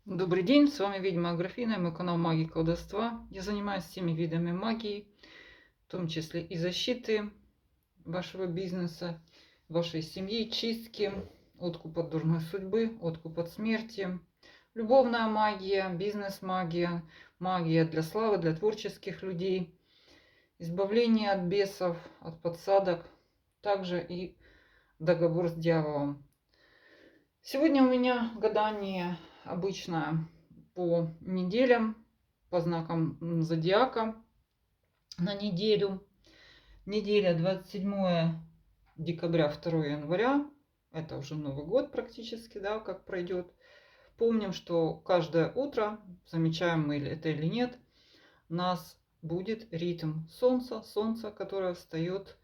Добрый день, с вами ведьма Аграфена, мой канал магии и колдовства. Я занимаюсь всеми видами магии, в том числе и защиты вашего бизнеса, вашей семьи, чистки, откуп от дурной судьбы, откуп от смерти, любовная магия, бизнес-магия, магия для славы, для творческих людей, избавление от бесов, от подсадок, также и договор с дьяволом. Сегодня у меня гадание обычное по неделям, по знакам зодиака на неделю. Неделя 27 декабря, 2 января. Это уже Новый год практически, да, как пройдет. Помним, что каждое утро, замечаем мы это или нет, у нас будет ритм солнца, которое встает,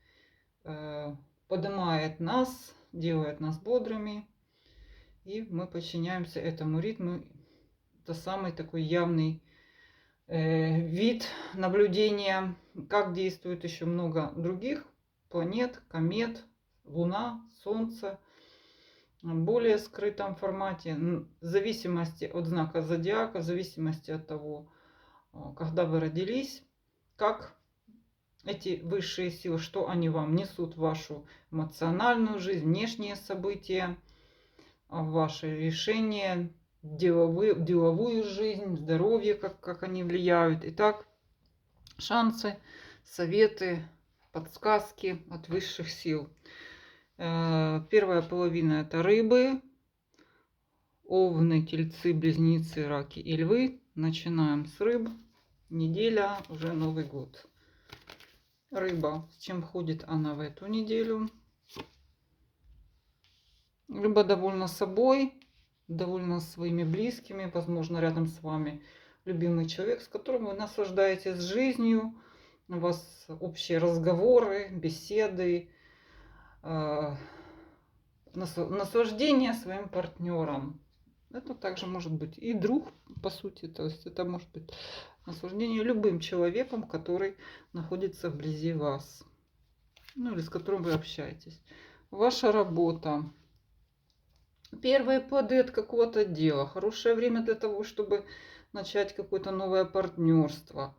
поднимает нас, делает нас бодрыми, и мы подчиняемся этому ритму. Это самый такой явный вид наблюдения. Как действует еще много других планет, комет, Луна, Солнце. В более скрытом формате, в зависимости от знака зодиака, в зависимости от того, когда вы родились, как эти высшие силы, что они вам несут в вашу эмоциональную жизнь, внешние события, ваши решения, деловую жизнь, здоровье, как они влияют. Итак, шансы, советы, подсказки от высших сил. Первая половина — это рыбы, овны, тельцы, близнецы, раки и львы. Начинаем с рыб. Неделя, уже Новый год. Рыба. С чем ходит она в эту неделю? Рыба довольна собой, довольна своими близкими, возможно, рядом с вами любимый человек, с которым вы наслаждаетесь жизнью, у вас общие разговоры, беседы, наслаждение своим партнером. Это также может быть и друг, по сути, то есть это может быть наслаждение любым человеком, который находится вблизи вас, ну или с которым вы общаетесь. Ваша работа. Первые плоды от какого-то дела. Хорошее время для того, чтобы начать какое-то новое партнерство.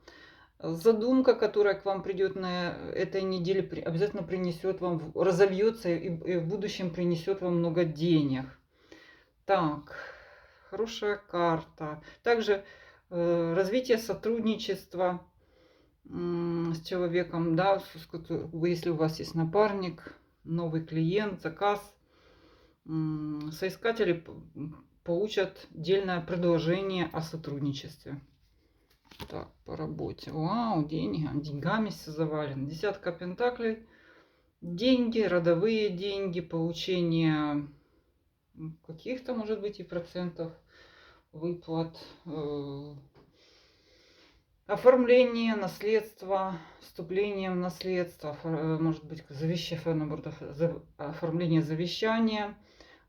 Задумка, которая к вам придет на этой неделе, обязательно принесет вам, разовьется и в будущем принесет вам много денег. Так, хорошая карта. Также развитие сотрудничества с человеком, да, если у вас есть напарник, новый клиент, заказ. Соискатели получат дельное предложение о сотрудничестве. Так, по работе. Вау, деньги. Деньгами все завалено. Десятка пентаклей. Деньги, родовые деньги, получение каких-то, может быть, и процентов выплат. Оформление наследства, вступление в наследство, может быть, оформление завещания.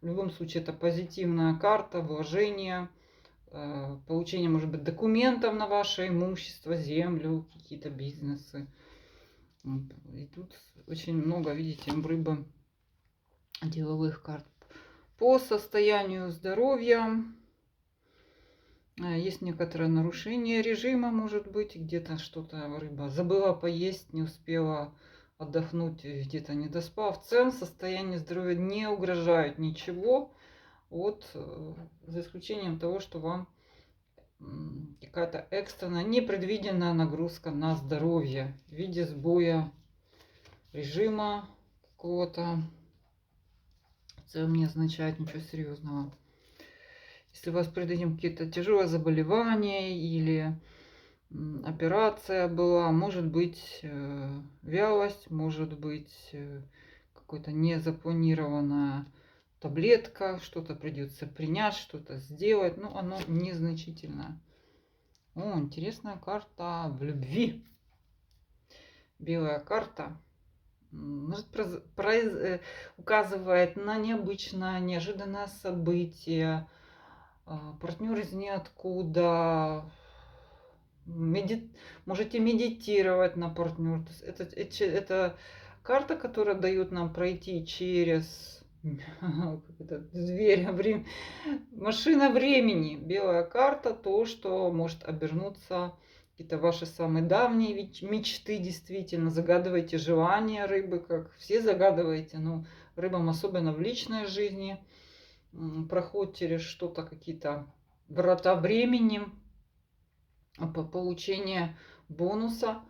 В любом случае, это позитивная карта, вложение, получение, может быть, документов на ваше имущество, землю, какие-то бизнесы. И тут очень много, видите, рыбы деловых карт. По состоянию здоровья есть некоторое нарушение режима, может быть, где-то что-то рыба забыла поесть, не успела отдохнуть, где-то не доспала. В целом состояние здоровья не угрожает ничего, вот, за исключением того, что вам какая-то экстренная, непредвиденная нагрузка на здоровье в виде сбоя режима какого-то. В целом не означает ничего серьезного. Если у вас перед этим какие-то тяжелые заболевания или операция была, может быть вялость, может быть какая-то незапланированная таблетка, что-то придется принять, что-то сделать, но оно незначительное. О, интересная карта в любви. Белая карта указывает на необычное, неожиданное событие. Партнер из ниоткуда. Можете медитировать на партнер. Это карта, которая дает нам пройти через как это, зверь, машина времени, белая карта, то, что может обернуться какие-то ваши самые давние мечты, действительно. Загадывайте желания рыбы, как все загадываете, но рыбам особенно в личной жизни проход через что-то, какие-то врата времени, по получение бонуса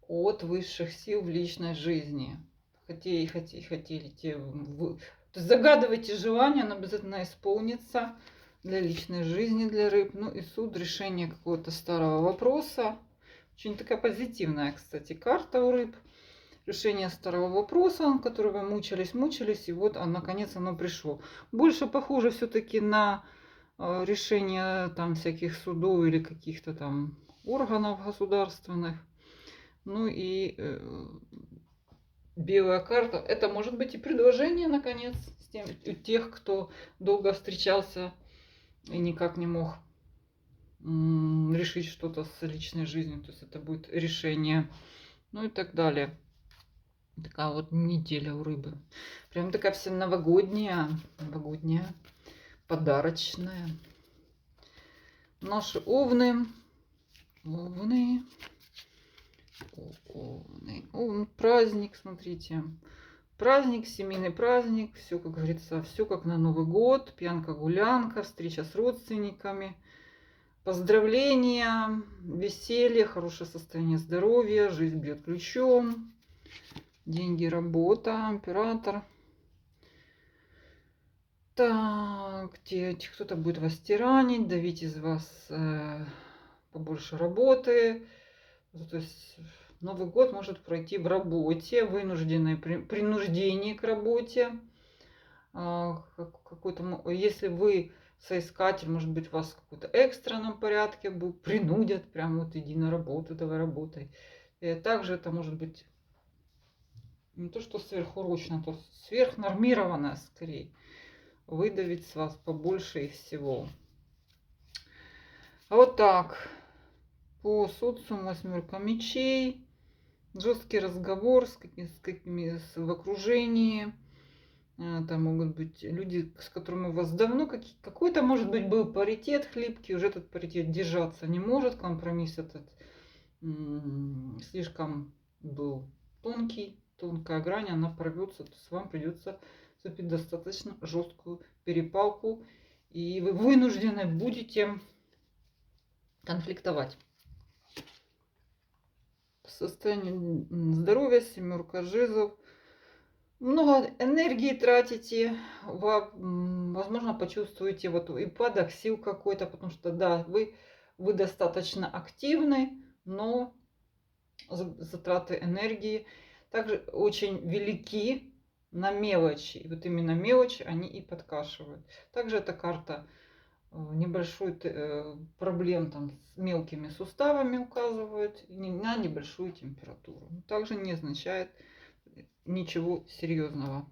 от высших сил в личной жизни. Хотели те то есть загадывайте желание, оно обязательно исполнится для личной жизни, для рыб. Ну и суд, решение какого-то старого вопроса. Очень такая позитивная, кстати, карта у рыб. Решение старого вопроса, который вы мучились, и вот наконец оно пришло. Больше похоже все-таки на решение там всяких судов или каких-то там органов государственных. Ну и белая карта. Это может быть и предложение, наконец, у тех, кто долго встречался и никак не мог решить что-то с личной жизнью. То есть это будет решение. Ну и так далее. Такая вот неделя у рыбы. Прям такая вся новогодняя, подарочная. Наши овны. Овн, праздник, смотрите. Праздник, семейный праздник. Все, как говорится, все как на Новый год. Пьянка-гулянка, встреча с родственниками. Поздравления, веселье, хорошее состояние здоровья, жизнь бьет ключом. Деньги, работа, император. Так, кто-то будет вас тиранить, давить из вас побольше работы. То есть Новый год может пройти в работе, вынужденное принуждение к работе. Если вы соискатель, может быть, вас в каком-то экстренном порядке принудят, прям вот иди на работу, давай работай. И также это может быть не то, что сверхурочно, то сверхнормированное скорее. Выдавить с вас побольше и всего. А вот так. По социуму 8 мечей. Жесткий разговор с какими в окружении. Там могут быть люди, с которыми у вас давно какой-то, может быть, был паритет хлипкий, уже этот паритет держаться не может, компромисс этот слишком был тонкая грань, она порвется, то есть вам придется вступить в достаточно жесткую перепалку, и вы вынуждены будете конфликтовать. Состояние здоровья, 7 жезлов. Много энергии тратите, возможно, почувствуете вот упадок сил какой-то, потому что, да, вы достаточно активны, но затраты энергии также очень велики на мелочи. И вот именно мелочи они и подкашивают. Также эта карта небольшой проблем там с мелкими суставами указывает, на небольшую температуру. Также не означает ничего серьезного.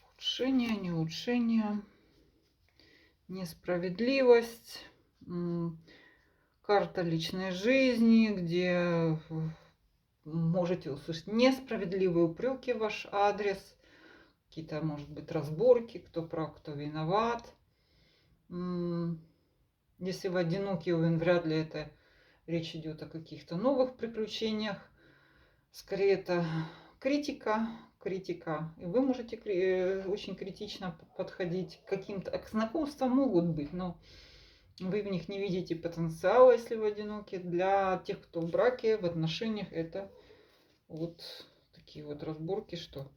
Ухудшение, не улучшение, несправедливость, карта личной жизни, где можете услышать несправедливые упреки в ваш адрес, какие-то, может быть, разборки, кто прав, кто виноват. Если вы одиноки, вряд ли это речь идет о каких-то новых приключениях. Скорее это критика. И вы можете очень критично подходить к каким-то знакомствам, могут быть, но вы в них не видите потенциала, если вы одиноки. Для тех, кто в браке, в отношениях, это вот такие вот разборки, что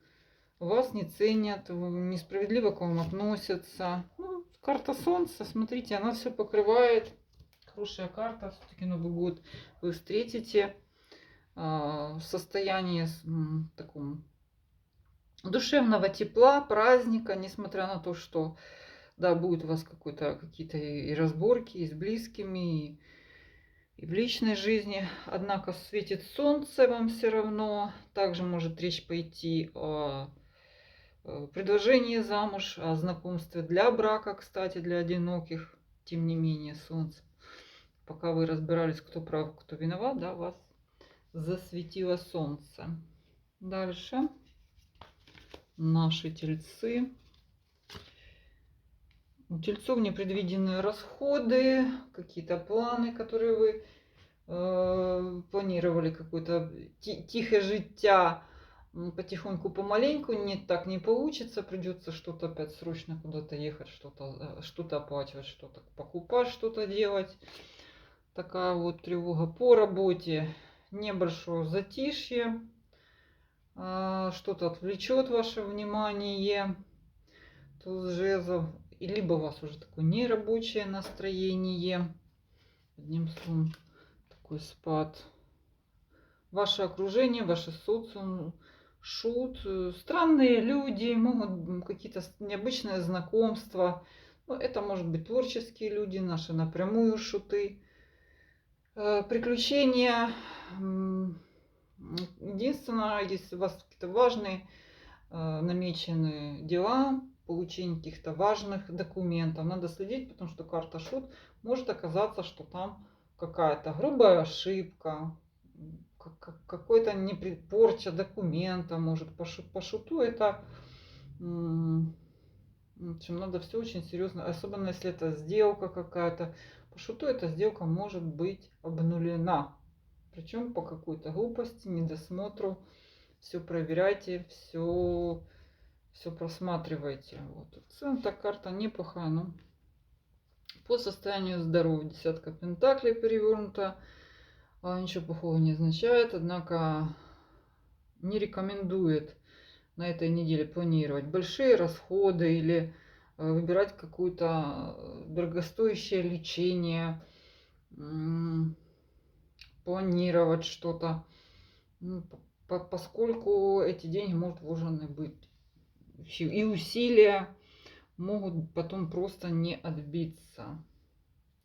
вас не ценят, несправедливо к вам относятся. Карта Солнца, смотрите, она все покрывает. Хорошая карта, все-таки Новый год вы встретите в состоянии таком душевного тепла, праздника, несмотря на то, что, да, будет у вас какие-то и разборки и с близкими, и в личной жизни. Однако светит солнце вам все равно. Также может речь пойти о предложении замуж, о знакомстве для брака, кстати, для одиноких. Тем не менее, солнце. Пока вы разбирались, кто прав, кто виноват, да, вас засветило солнце. Дальше. наши тельцы. У тельцов непредвиденные расходы, какие-то планы, которые вы планировали, какое-то тихое життя, потихоньку, помаленьку, нет, так не получится, придется что-то опять срочно куда-то ехать, что-то оплачивать, что-то покупать, что-то делать. Такая вот тревога по работе, небольшое затишье, что-то отвлечет ваше внимание. Туз жезлов, либо у вас уже такое нерабочее настроение, одним словом, такой спад. Ваше окружение, ваше социум, шут, странные люди, могут какие-то необычные знакомства. Ну, это может быть творческие люди, наши напрямую шуты. Приключения. Единственное, если у вас какие-то важные намеченные дела, получение каких-то важных документов, надо следить, потому что карта шут может оказаться, что там какая-то грубая ошибка, какой-то порча документа, может по шуту это, в общем, надо все очень серьезно, особенно если это сделка какая-то, по шуту эта сделка может быть обнулена, причем по какой-то глупости, недосмотру. Все проверяйте, все просматривайте. Вот. В целом так карта неплохая, но по состоянию здоровья десятка пентаклей перевернута. Ничего плохого не означает, однако не рекомендует на этой неделе планировать большие расходы или выбирать какое-то дорогостоящее лечение, планировать что-то, поскольку эти деньги могут вложены быть. И усилия могут потом просто не отбиться.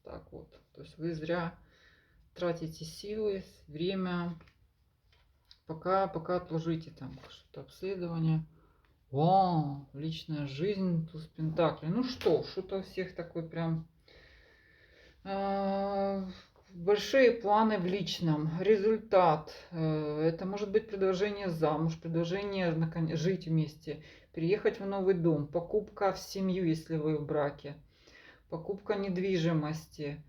Так вот. То есть вы зря тратите силы, время. Пока отложите там что-то обследование. Вау, личная жизнь, туз пентаклей. Ну что-то у всех такой прям большие планы в личном. Результат. Это может быть предложение замуж, предложение жить вместе, переехать в новый дом, покупка в семью, если вы в браке, покупка недвижимости,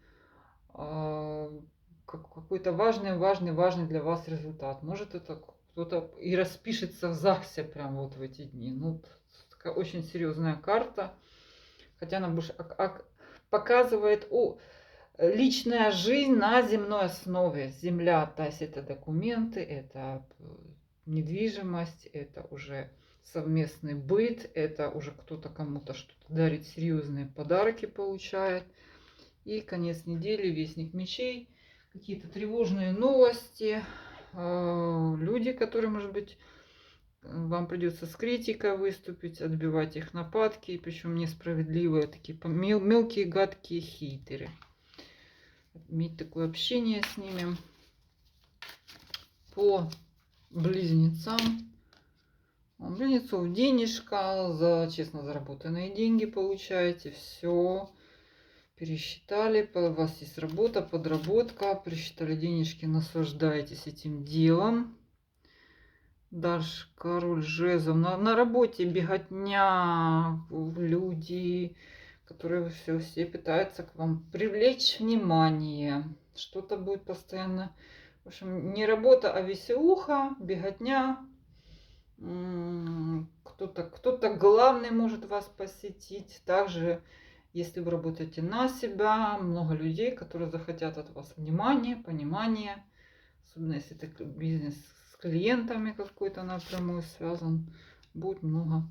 какой-то важный для вас результат. Может это кто-то и распишется в ЗАГСе прямо вот в эти дни. Ну, такая очень серьезная карта. Хотя она больше показывает личная жизнь на земной основе. Земля, то есть это документы, это недвижимость, это уже совместный быт, это уже кто-то кому-то что-то дарит, серьезные подарки получает. И конец недели, вестник мечей, какие-то тревожные новости, люди, которые, может быть, вам придется с критикой выступить, отбивать их нападки, причем несправедливые, такие мелкие, гадкие хейтеры. Иметь такое общение с ними. По близнецам. У близнецов денежка, за честно заработанные деньги получаете, все. Пересчитали, у вас есть работа, подработка, пересчитали денежки, наслаждаетесь этим делом. Дальше король жезлов. На работе беготня, люди, которые все пытаются к вам привлечь внимание. Что-то будет постоянно. В общем, не работа, а веселуха, беготня. Кто-то главный может вас посетить. Также, если вы работаете на себя, много людей, которые захотят от вас внимания, понимания. Особенно если это бизнес с клиентами какой-то напрямую связан. Будет много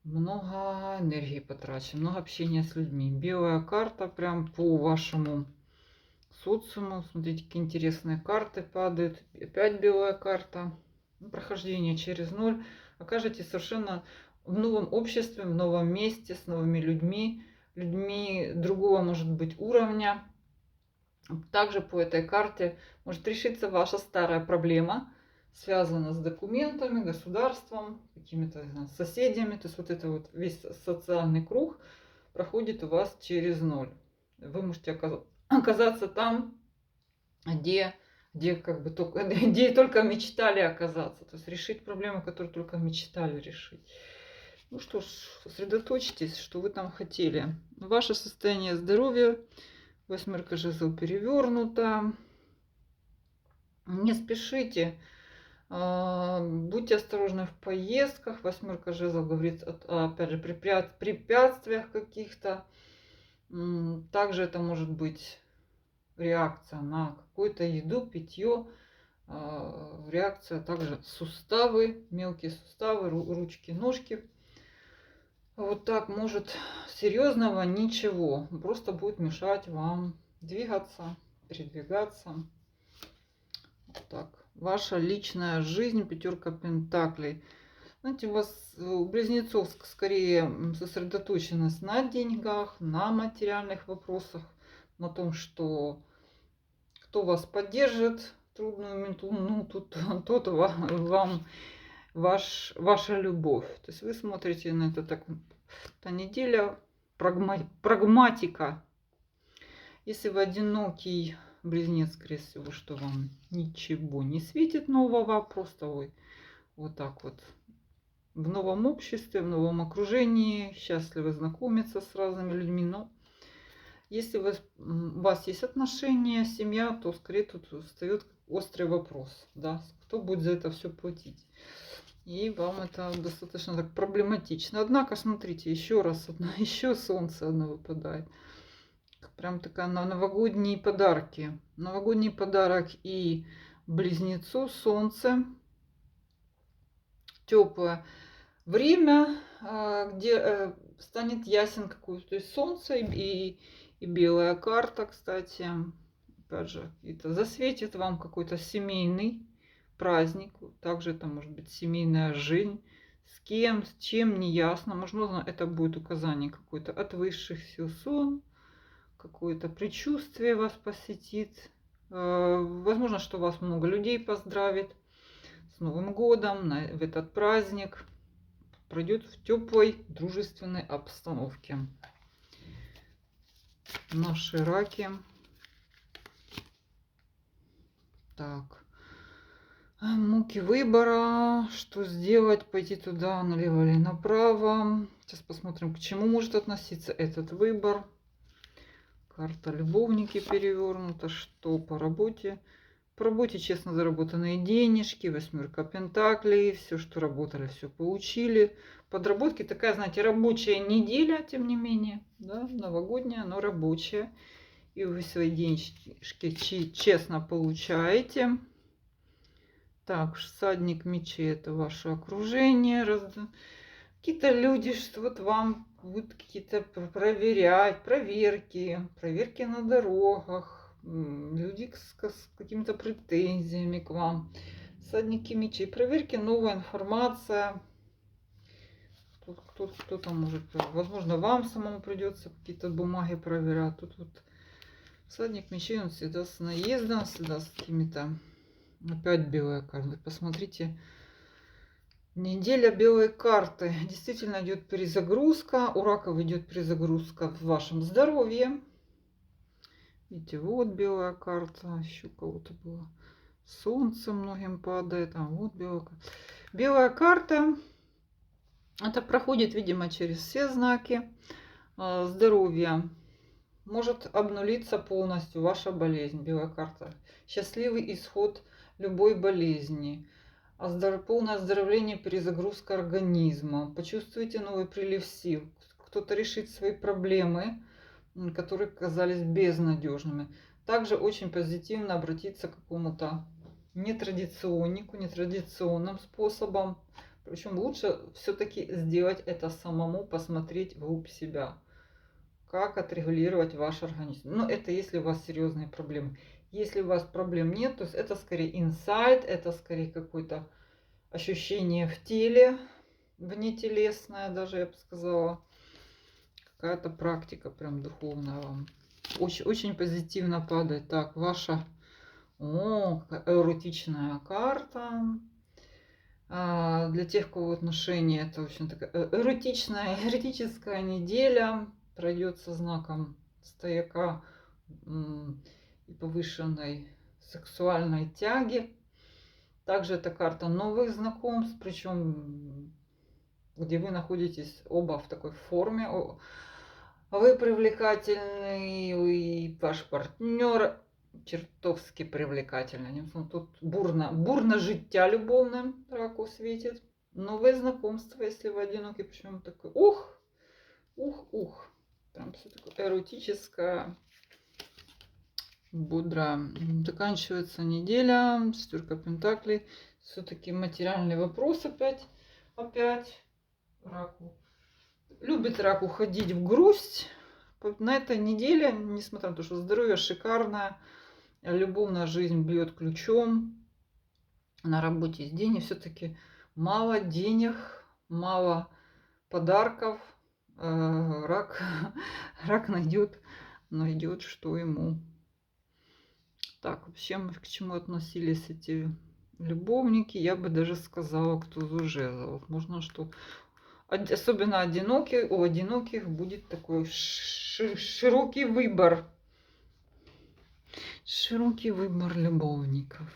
энергии потрачено, много общения с людьми. Белая карта прям по вашему социуму. Смотрите, какие интересные карты падают. Опять белая карта. Прохождение через ноль. Окажетесь совершенно в новом обществе, в новом месте, с новыми людьми. Людьми другого, может быть, уровня. Также по этой карте может решиться ваша старая проблема, связана с документами, государством, какими-то соседями. То есть вот это вот весь социальный круг проходит у вас через ноль. Вы можете оказаться там, где где как бы только, где только мечтали оказаться. То есть решить проблему, которую только мечтали решить. Ну что ж, сосредоточьтесь, что вы там хотели. Ваше состояние здоровья, восьмерка жезлов перевернута. Не спешите. Будьте осторожны в поездках. Восьмерка жезлов говорит, опять же, препятствиях каких-то. Также это может быть реакция на какую-то еду, питье. Реакция также суставы, мелкие суставы, ручки, ножки. Вот так может серьезного ничего. Просто будет мешать вам двигаться, передвигаться. Вот так. Ваша личная жизнь, пятерка пентаклей. Знаете, у вас, у близнецов, скорее сосредоточенность на деньгах, на материальных вопросах, на том, что кто вас поддержит в трудную минуту, ну, тот вам ваша любовь. То есть вы смотрите на это так. Эта неделя прагматика. Если вы одинокий близнец, скорее всего, что вам ничего не светит нового, просто вы вот так вот в новом обществе, в новом окружении, счастливы знакомиться с разными людьми. Но если у вас есть отношения, семья, то скорее тут встает острый вопрос, да, кто будет за это все платить. И вам это достаточно так проблематично. Однако, смотрите, еще раз, еще солнце одно выпадает. Прям такая на новогодние подарки. Новогодний подарок и близнецу солнце. Теплое время, где станет ясен какой-то. То есть солнце и белая карта, кстати. Опять же, это засветит вам какой-то семейный праздник. Также это может быть семейная жизнь. С кем, с чем, не ясно. Возможно, это будет указание какое-то от высших сил, сон. Какое-то предчувствие вас посетит. Возможно, что вас много людей поздравит с Новым годом, в этот праздник. Пройдет в теплой, дружественной обстановке. Наши раки. Так. Муки выбора. Что сделать? Пойти туда, налево или направо. Сейчас посмотрим, к чему может относиться этот выбор. Карта любовники перевернута. Что по работе? По работе честно заработанные денежки. Восьмерка пентаклей. Все, что работали, все получили. Подработки такая, знаете, рабочая неделя, тем не менее. Да, новогодняя, но рабочая. И вы свои денежки честно получаете. Так, всадник мечей — это ваше окружение. Какие-то люди, что вот вам будут какие-то проверки на дорогах, люди с какими-то претензиями к вам. Всадники мечей, проверки, новая информация. Кто-то может, возможно, вам самому придется какие-то бумаги проверять. Тут вот всадник мечей, он всегда с наездом, всегда с какими-то... Опять белая карта. Посмотрите. Неделя белой карты. Действительно идет перезагрузка. У раков идет перезагрузка в вашем здоровье. Видите, вот белая карта. Еще у кого-то было. Солнце многим падает. А вот белая карта. Белая карта. Это проходит, видимо, через все знаки. Здоровья. Может обнулиться полностью ваша болезнь. Белая карта. Счастливый исход любой болезни. Полное оздоровление, перезагрузка организма. Почувствуйте новый прилив сил. Кто-то решит свои проблемы, которые казались безнадежными. Также очень позитивно обратиться к какому-то нетрадиционным способом. Причем лучше все-таки сделать это самому, посмотреть вглубь себя. Как отрегулировать ваш организм. Но это если у вас серьезные проблемы. Если у вас проблем нет, то есть это скорее инсайт, это скорее какое-то ощущение в теле, внетелесное даже, я бы сказала. Какая-то практика прям духовная вам. Очень, очень позитивно падает. Так, ваша эротичная карта. Для тех, у кого отношения, это очень такая эротическая неделя. Пройдет со знаком стояка и повышенной сексуальной тяги. Также это карта новых знакомств, причем где вы находитесь оба в такой форме. Вы привлекательный, и ваш партнер чертовски привлекательный. Тут бурно життя любовным раку светит. Новые знакомства, если вы одиноки, причем такой ух. Прям все такое эротическое, бодро. Заканчивается неделя, 4 пентаклей. Все-таки материальный вопрос опять раку. Любит рак уходить в грусть. На этой неделе, несмотря на то, что здоровье шикарное, любовная жизнь бьет ключом, на работе есть деньги, все-таки мало денег, мало подарков. Рак найдет, что ему. Так, вообще, к чему относились эти любовники, я бы даже сказала, кто туз жезлов. Можно, что особенно у одиноких будет такой широкий выбор. Широкий выбор любовников.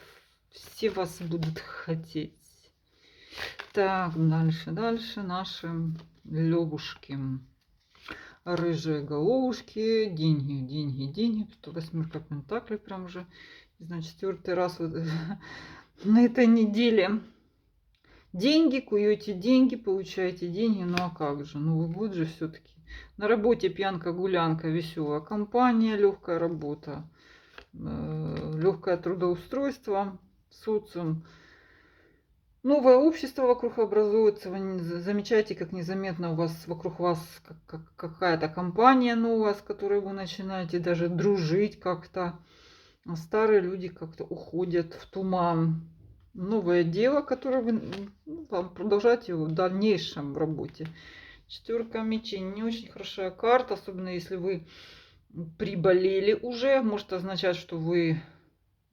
Все вас будут хотеть. Так, дальше наши левушки. Рыжие головушки, деньги. Тут 8 пентаклей прям уже, не знаю, 4-й раз вот на этой неделе. Деньги, куете деньги, получаете деньги, ну а как же, Новый год же все-таки. На работе пьянка, гулянка, веселая компания, легкая работа, легкое трудоустройство, социум. Новое общество вокруг образуется. Вы замечаете, как незаметно вокруг вас какая-то компания новая, с которой вы начинаете даже дружить как-то. А старые люди как-то уходят в туман. Новое дело, которое вам продолжаете в дальнейшем работе. 4 мечей не очень хорошая карта, особенно если вы приболели уже. Может означать, что вы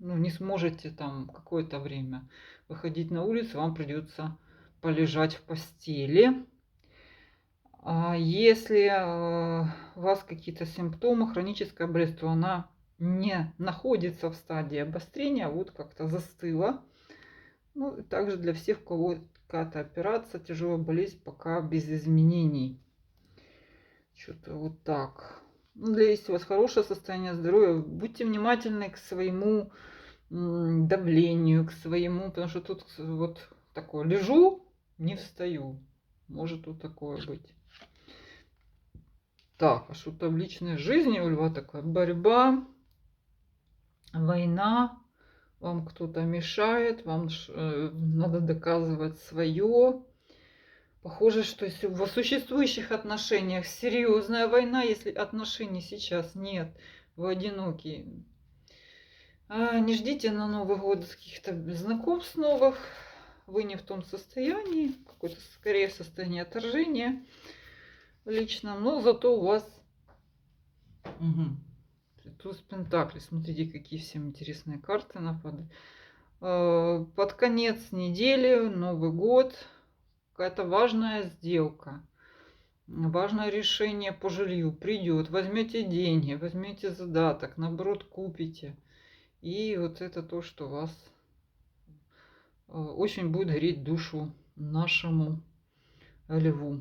не сможете там какое-то время выходить на улицу, вам придется полежать в постели. А если у вас какие-то симптомы, хроническая болезнь, то она не находится в стадии обострения, а вот как-то застыла. Ну, и также для всех, у кого какая-то операция, тяжелая болезнь, пока без изменений. Что-то вот так. Если у вас хорошее состояние здоровья, будьте внимательны к своему давлению, к своему, потому что тут вот такое, лежу, не встаю. Может тут такое быть. Так, а что-то в личной жизни у льва такая борьба, война. Вам кто-то мешает, вам надо доказывать свое. Похоже, что если в существующих отношениях серьезная война, если отношений сейчас нет, вы одиноки, не ждите на Новый год каких-то знакомств новых, вы не в том состоянии, какое-то скорее состояние отторжения личном, но зато у вас туз пентаклей. Смотрите, какие всем интересные карты нападают. Под конец недели, Новый год, какая-то важная сделка, важное решение по жилью придет. Возьмете деньги, возьмете задаток, наоборот купите. И вот это то, что вас очень будет греть душу нашему льву.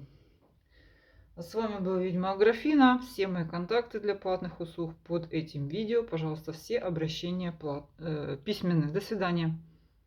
А с вами была ведьма Аграфена. Все мои контакты для платных услуг под этим видео. Пожалуйста, все обращения письменные. До свидания.